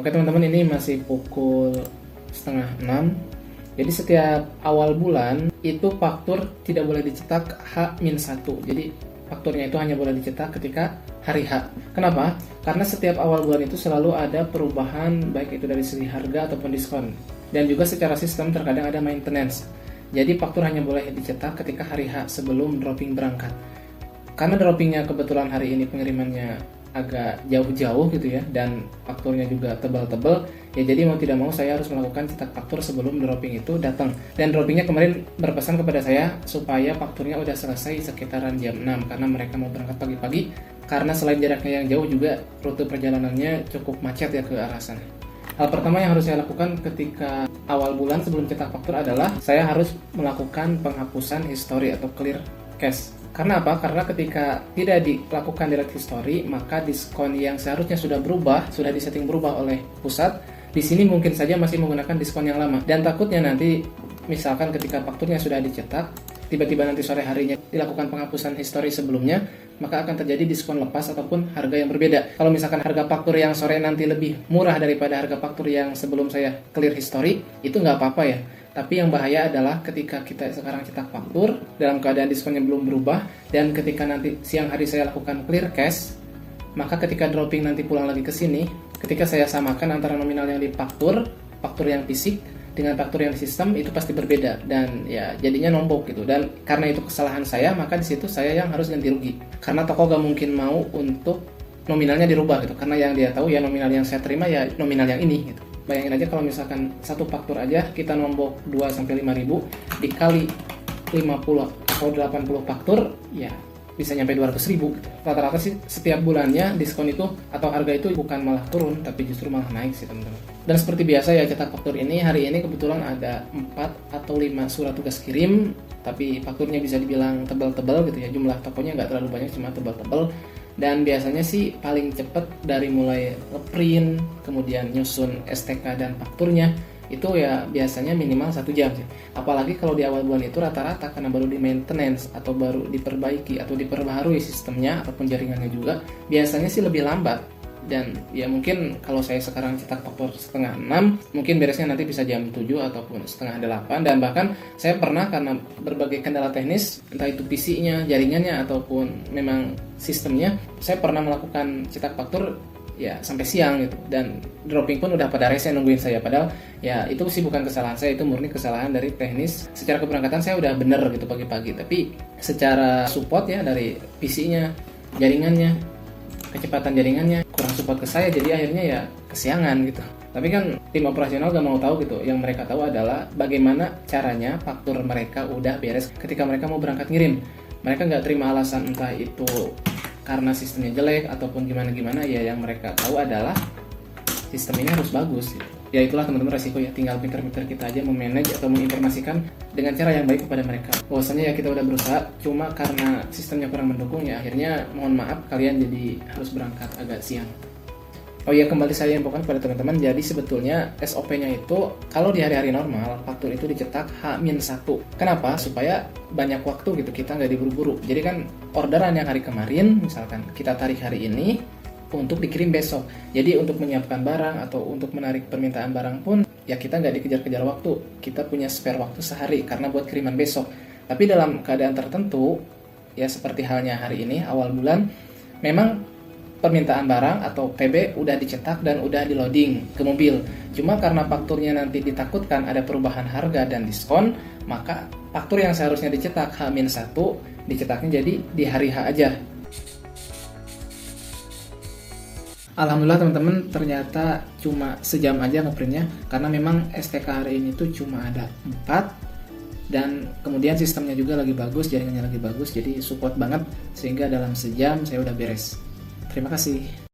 Oke teman-teman, ini masih pukul setengah 6. Jadi setiap awal bulan itu faktur tidak boleh dicetak H-1. Jadi fakturnya itu hanya boleh dicetak ketika hari H. Kenapa? Karena setiap awal bulan itu selalu ada perubahan, baik itu dari segi harga ataupun diskon. Dan juga secara sistem terkadang ada maintenance. Jadi faktur hanya boleh dicetak ketika hari H sebelum dropping berangkat. Karena droppingnya kebetulan hari ini pengirimannya agak jauh-jauh gitu ya, dan fakturnya juga tebal-tebal ya, jadi mau tidak mau saya harus melakukan cetak faktur sebelum dropping itu datang. Dan droppingnya kemarin berpesan kepada saya supaya fakturnya udah selesai sekitaran jam 6 karena mereka mau berangkat pagi-pagi, karena selain jaraknya yang jauh juga rute perjalanannya cukup macet ya ke arah sana. Hal pertama yang harus saya lakukan ketika awal bulan sebelum cetak faktur adalah saya harus melakukan penghapusan history atau clear cache. Karena apa? Karena ketika tidak dilakukan direct history, maka diskon yang seharusnya sudah berubah, sudah disetting berubah oleh pusat, di sini mungkin saja masih menggunakan diskon yang lama. Dan takutnya nanti, misalkan ketika fakturnya sudah dicetak, tiba-tiba nanti sore harinya dilakukan penghapusan history sebelumnya, maka akan terjadi diskon lepas ataupun harga yang berbeda. Kalau misalkan harga faktur yang sore nanti lebih murah daripada harga faktur yang sebelum saya clear history, itu nggak apa-apa ya. Tapi yang bahaya adalah ketika kita sekarang cetak faktur dalam keadaan diskonnya belum berubah, dan ketika nanti siang hari saya lakukan clear cache, maka ketika dropping nanti pulang lagi ke sini, ketika saya samakan antara nominal yang di faktur yang fisik dengan faktur yang di sistem, itu pasti berbeda dan ya jadinya nombok gitu. Dan karena itu kesalahan saya, maka di situ saya yang harus ganti rugi. Karena toko gak mungkin mau untuk nominalnya dirubah gitu, karena yang dia tahu ya nominal yang saya terima ya nominal yang ini gitu. Bayangin aja kalau misalkan satu faktur aja kita nombok 2-5 ribu dikali 50 atau 80 faktur, ya bisa nyampe 200 ribu gitu. Rata-rata sih setiap bulannya diskon itu atau harga itu bukan malah turun, tapi justru malah naik sih teman-teman. Dan seperti biasa ya, cetak faktur ini hari ini kebetulan ada 4 atau 5 surat tugas kirim, tapi fakturnya bisa dibilang tebal-tebal gitu ya, jumlah tokonya nggak terlalu banyak, cuma tebal-tebal. Dan biasanya sih paling cepet dari mulai ngeprint, kemudian nyusun STK dan fakturnya, itu ya biasanya minimal 1 jam sih. Apalagi kalau di awal bulan itu rata-rata karena baru di maintenance atau baru diperbaiki atau diperbaharui sistemnya ataupun jaringannya juga, biasanya sih lebih lambat. Dan ya mungkin kalau saya sekarang cetak faktur setengah 6, mungkin beresnya nanti bisa jam 7 ataupun setengah 8. Dan bahkan saya pernah karena berbagai kendala teknis, entah itu PC-nya, jaringannya ataupun memang sistemnya, saya pernah melakukan cetak faktur ya sampai siang gitu, dan dropping pun udah pada rese nungguin saya. Padahal ya itu sih bukan kesalahan saya, itu murni kesalahan dari teknis. Secara keberangkatan saya udah bener gitu pagi-pagi, tapi secara support ya dari PC-nya, jaringannya, kecepatan jaringannya kurang support ke saya, jadi akhirnya ya kesiangan gitu. Tapi kan tim operasional gak mau tahu gitu, yang mereka tahu adalah bagaimana caranya faktur mereka udah beres ketika mereka mau berangkat ngirim. Mereka gak terima alasan entah itu karena sistemnya jelek ataupun gimana-gimana, ya yang mereka tahu adalah sistem ini harus bagus gitu. Ya itulah teman-teman resiko ya, tinggal pinter-pinter kita aja memanage atau menginformasikan dengan cara yang baik kepada mereka. Bahwasanya ya kita udah berusaha, cuma karena sistemnya kurang mendukung ya akhirnya mohon maaf kalian jadi harus berangkat agak siang. Oh iya, kembali saya infokan kepada teman-teman, jadi sebetulnya SOP-nya itu kalau di hari-hari normal faktur itu dicetak H-1. Kenapa? Supaya banyak waktu gitu, kita nggak diburu-buru. Jadi kan orderan yang hari kemarin misalkan kita tarik hari ini untuk dikirim besok. Jadi untuk menyiapkan barang atau untuk menarik permintaan barang pun ya kita nggak dikejar-kejar waktu. Kita punya spare waktu sehari karena buat kiriman besok. Tapi dalam keadaan tertentu ya seperti halnya hari ini awal bulan, memang permintaan barang atau PB udah dicetak dan udah di loading ke mobil. Cuma karena fakturnya nanti ditakutkan ada perubahan harga dan diskon, maka faktur yang seharusnya dicetak H-1 dicetaknya jadi di hari H aja. Alhamdulillah teman-teman, ternyata cuma sejam aja ngeprintnya, karena memang STK hari ini tuh cuma ada 4, dan kemudian sistemnya juga lagi bagus, jaringannya lagi bagus, jadi support banget, sehingga dalam sejam saya udah beres. Terima kasih.